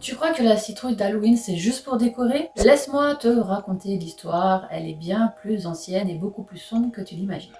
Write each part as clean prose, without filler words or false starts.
Tu crois que la citrouille d'Halloween c'est juste pour décorer? Laisse-moi te raconter l'histoire, elle est bien plus ancienne et beaucoup plus sombre que tu l'imagines.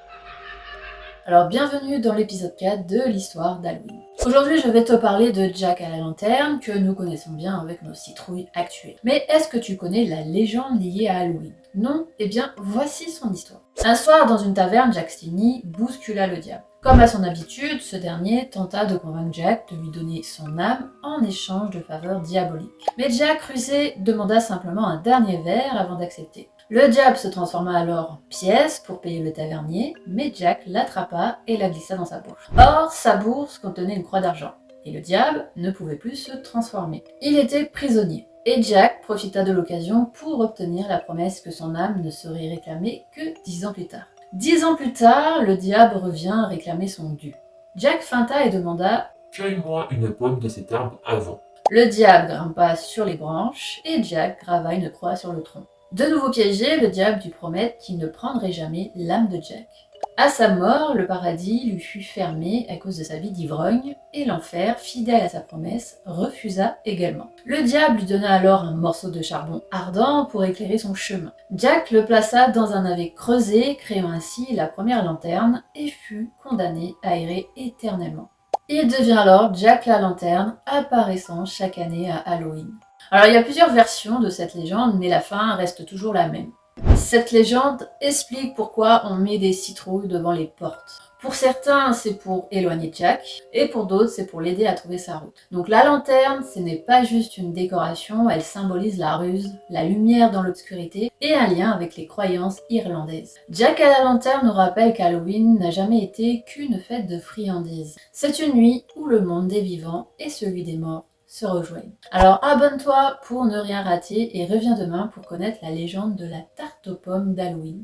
Alors bienvenue dans l'épisode 4 de l'histoire d'Halloween. Aujourd'hui je vais te parler de Jack à la lanterne que nous connaissons bien avec nos citrouilles actuelles. Mais est-ce que tu connais la légende liée à Halloween? Non? Eh bien voici son histoire. Un soir dans une taverne, Jack Stinney bouscula le diable. Comme à son habitude, ce dernier tenta de convaincre Jack de lui donner son âme en échange de faveurs diaboliques. Mais Jack, rusé, demanda simplement un dernier verre avant d'accepter. Le diable se transforma alors en pièce pour payer le tavernier, mais Jack l'attrapa et la glissa dans sa bourse. Or, sa bourse contenait une croix d'argent, et le diable ne pouvait plus se transformer. Il était prisonnier, et Jack profita de l'occasion pour obtenir la promesse que son âme ne serait réclamée que 10 ans plus tard. 10 ans plus tard, le diable revient réclamer son dû. Jack feinta et demanda « Cueille-moi une pomme de cet arbre avant. » Le diable grimpa sur les branches, et Jack grava une croix sur le tronc. De nouveau piégé, le diable lui promet qu'il ne prendrait jamais l'âme de Jack. À sa mort, le paradis lui fut fermé à cause de sa vie d'ivrogne, et l'enfer, fidèle à sa promesse, refusa également. Le diable lui donna alors un morceau de charbon ardent pour éclairer son chemin. Jack le plaça dans un navet creusé, créant ainsi la première lanterne, et fut condamné à errer éternellement. Il devient alors Jack la lanterne, apparaissant chaque année à Halloween. Alors il y a plusieurs versions de cette légende, mais la fin reste toujours la même. Cette légende explique pourquoi on met des citrouilles devant les portes. Pour certains, c'est pour éloigner Jack, et pour d'autres, c'est pour l'aider à trouver sa route. Donc la lanterne, ce n'est pas juste une décoration, elle symbolise la ruse, la lumière dans l'obscurité, et un lien avec les croyances irlandaises. Jack à la lanterne nous rappelle qu'Halloween n'a jamais été qu'une fête de friandises. C'est une nuit où le monde des vivants et celui des morts se rejoignent. Alors abonne-toi pour ne rien rater et reviens demain pour connaître la légende de la tarte aux pommes d'Halloween.